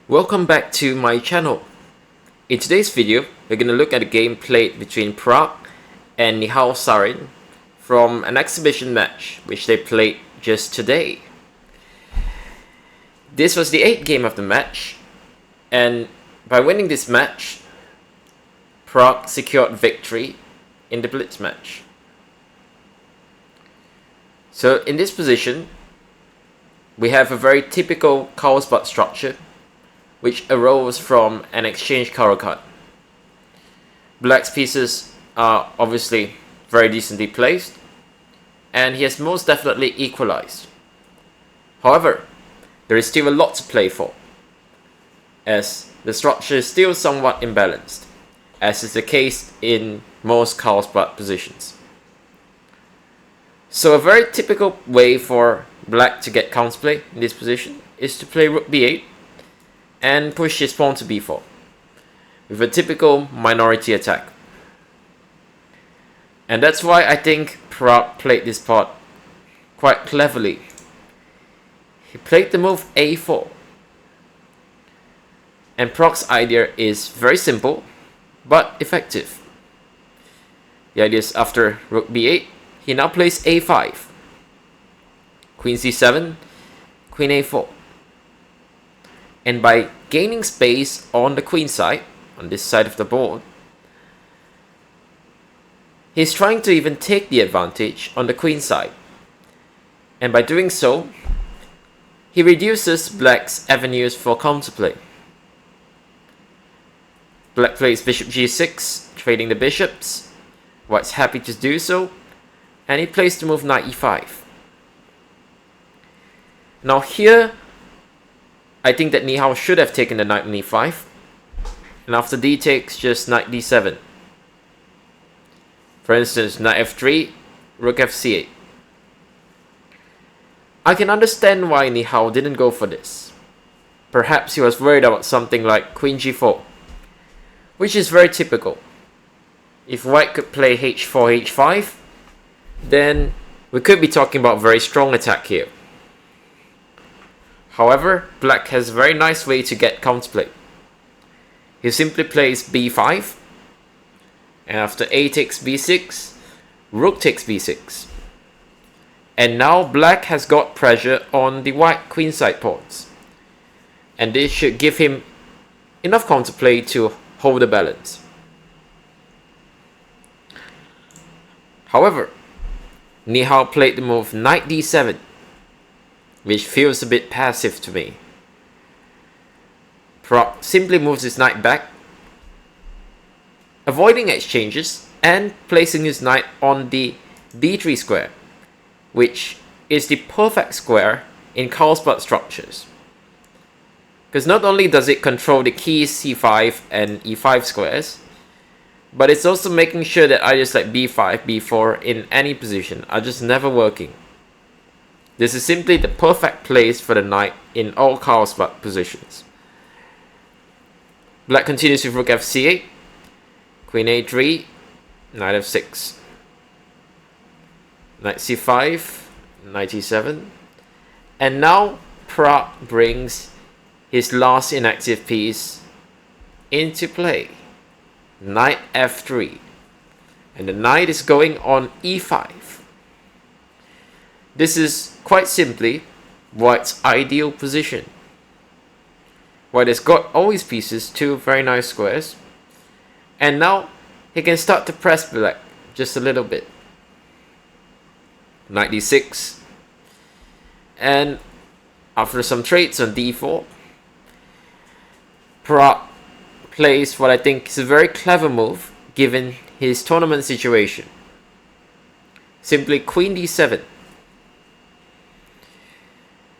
Welcome back to my channel. In today's video, we're going to look at a game played between Pragg and Nihal Sarin from an exhibition match which they played just today. This was the 8th game of the match, and by winning this match, Pragg secured victory in the Blitz match. So in this position, we have a very typical Carlsbad structure which arose from an exchange card card. Black's pieces are obviously very decently placed, and he has most definitely equalized. However, there is still a lot to play for, as the structure is still somewhat imbalanced, as is the case in most Carlsbad positions. So a very typical way for Black to get counterplay in this position is to play Rook b8 and push his pawn to b4 with a typical minority attack. And that's why I think Pragg played this part quite cleverly. He played the move a4. And Pragg's idea is very simple but effective. The idea is after Rook b8, he now plays a5, Queen c7, Queen a4. And by gaining space on the queen side, on this side of the board, he's trying to even take the advantage on the queen side. And by doing so, he reduces Black's avenues for counterplay. Black plays bishop g6, trading the bishops. White's happy to do so, and he plays the move knight e5. Now here, I think that Nihal should have taken the knight on e5, and after d takes, just knight d7. For instance, knight f3, rook fc8. I can understand why Nihal didn't go for this. Perhaps he was worried about something like queen g4, which is very typical. If White could play h4, h5, then we could be talking about very strong attack here. However, Black has a very nice way to get counterplay. He simply plays b5, and after a takes b6, rook takes b6. And now Black has got pressure on the white queenside pawns, and this should give him enough counterplay to hold the balance. However, Nihal played the move knight d7, which feels a bit passive to me. Pragg simply moves his knight back, avoiding exchanges and placing his knight on the b3 square, which is the perfect square in Carlsbad structures. Because not only does it control the keys c5 and e5 squares, but it's also making sure that ideas like b5, b4 in any position are just never working. This is simply the perfect place for the knight in all Carlsbad positions. Black continues with rook fc8, queen a3, knight f6, knight c5, knight e7, and now Pragg brings his last inactive piece into play, knight f3, and the knight is going on e5. This is quite simply White's ideal position. White has got all his pieces, two very nice squares, and now he can start to press Black just a little bit. Knight d6, and after some trades on d4, Pragg plays what I think is a very clever move given his tournament situation. Simply queen d7.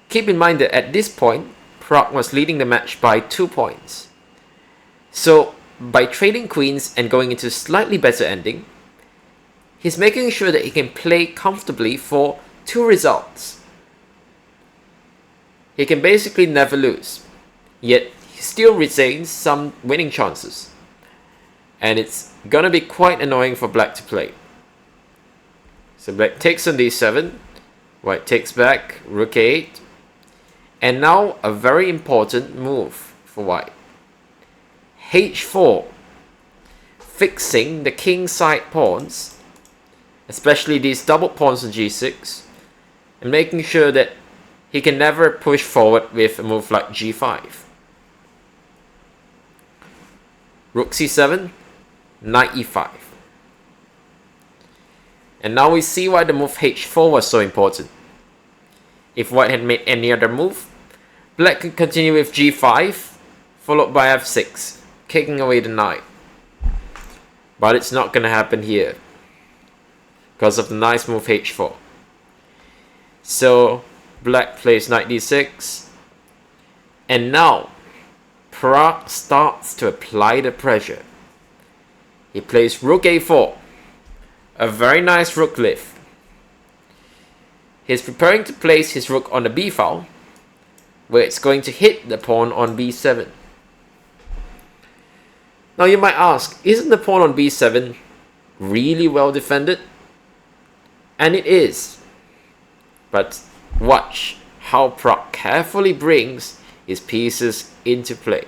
Keep in mind that at this point, Pragg was leading the match by 2 points. So, by trading queens and going into a slightly better ending, he's making sure that he can play comfortably for 2 results. He can basically never lose, yet he still retains some winning chances. And it's gonna be quite annoying for Black to play. So Black takes on d7, White takes back, rook a8, and now a very important move for white. h4, fixing the king side pawns, especially these double pawns on g6, and making sure that he can never push forward with a move like g5. Rook c7, knight e5. And now we see why the move h4 was so important. If white had made any other move, black could continue with g5, followed by f6, kicking away the knight. But it's not going to happen here, because of the nice move h4. So black plays knight d6, and now Pragg starts to apply the pressure. He plays rook a4, a very nice rook lift. He's preparing to place his rook on the b file, where it's going to hit the pawn on b7. Now you might ask, isn't the pawn on b7 really well defended? And it is. But watch how Pragg carefully brings his pieces into play.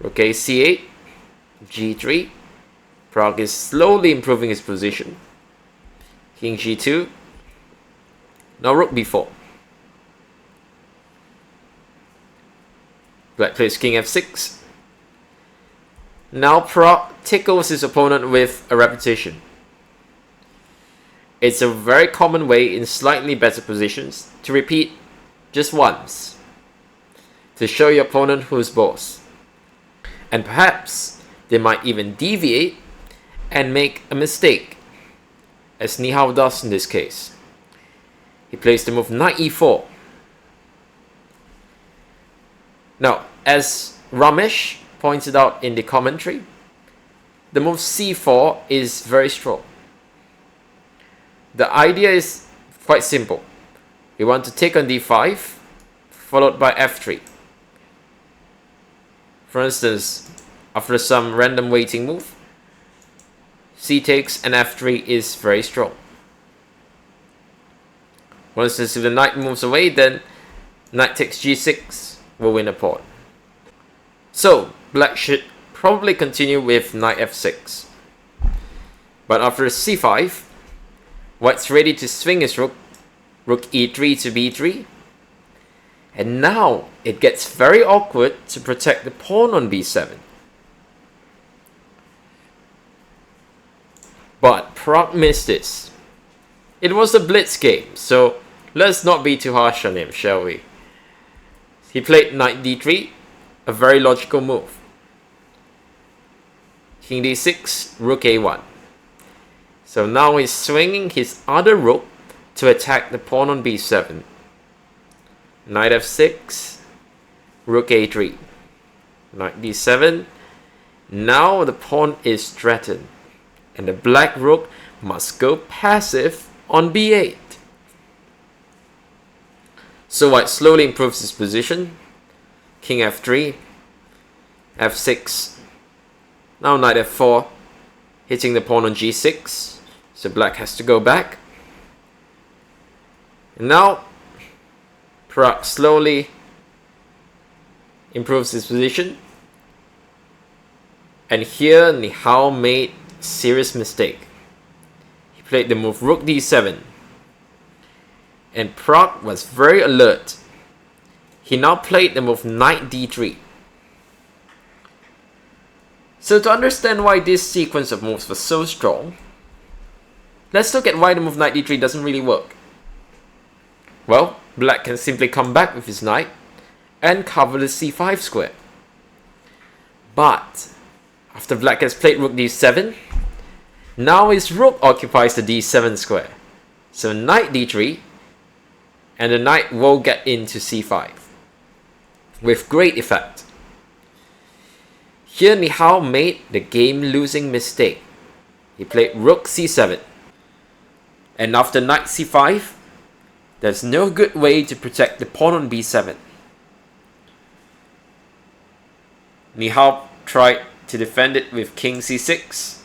Rook a c8, g3. Pragg is slowly improving his position. King g2. Now rook b4. Black plays king f6. Now Pragg tickles his opponent with a repetition. It's a very common way in slightly better positions to repeat just once, to show your opponent who's boss. And perhaps they might even deviate and make a mistake, as Nihal does in this case. He plays the move knight e4. Now, as Ramesh pointed out in the commentary, the move c4 is very strong. The idea is quite simple. We want to take on d5, followed by f3. For instance, after some random waiting move, c takes and f3 is very strong. For instance, if the knight moves away, then knight takes g6 will win a pawn. So, black should probably continue with knight f6. But after c5, white's ready to swing his rook, rook e3 to b3. And now it gets very awkward to protect the pawn on b7. But Pragg missed this. It was a blitz game, so let's not be too harsh on him, shall we? He played knight d3, a very logical move. King d6, rook a1. So now he's swinging his other rook to attack the pawn on b7. Knight f6, rook a3. Knight d7. Now the pawn is threatened, and the black rook must go passive on b8. So white slowly improves his position. King f3, f6. Now knight f4, hitting the pawn on g6. So black has to go back. And now Pragg slowly improves his position. And here Nihal made a serious mistake. He played the move rook d7. And Pragg was very alert. He now played the move knight d3. So to understand why this sequence of moves was so strong, let's look at why the move knight d3 doesn't really work. Well, black can simply come back with his knight and cover the c5 square. But after black has played rook d7, now his rook occupies the d7 square. So knight d3, and the knight will get into c5 with great effect. Here Nihal made the game-losing mistake. He played rook c7. And after knight c5, there's no good way to protect the pawn on b7. Nihal tried to defend it with king c6.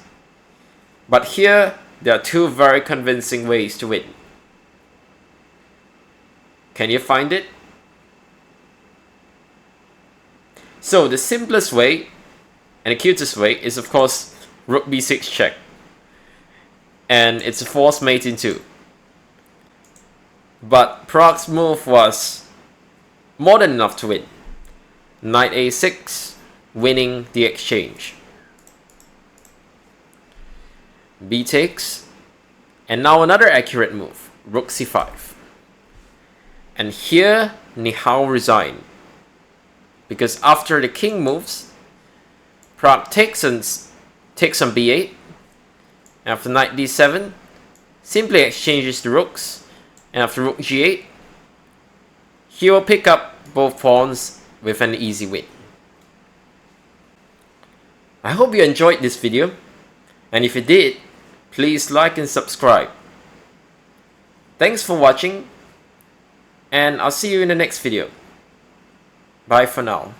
But here, there are two very convincing ways to win. Can you find it? So the simplest way and the cutest way is of course rook b6 check. And it's a forced mate in 2. But Pragg's move was more than enough to win. Knight a6, winning the exchange. B takes, and now another accurate move, rook c5. And here Nihal resigned, because after the king moves, Pragg takes on b8. After knight d7, simply exchanges the rooks, and after rook g8, he will pick up both pawns with an easy win. I hope you enjoyed this video, and if you did, please like and subscribe. Thanks for watching, and I'll see you in the next video. Bye for now.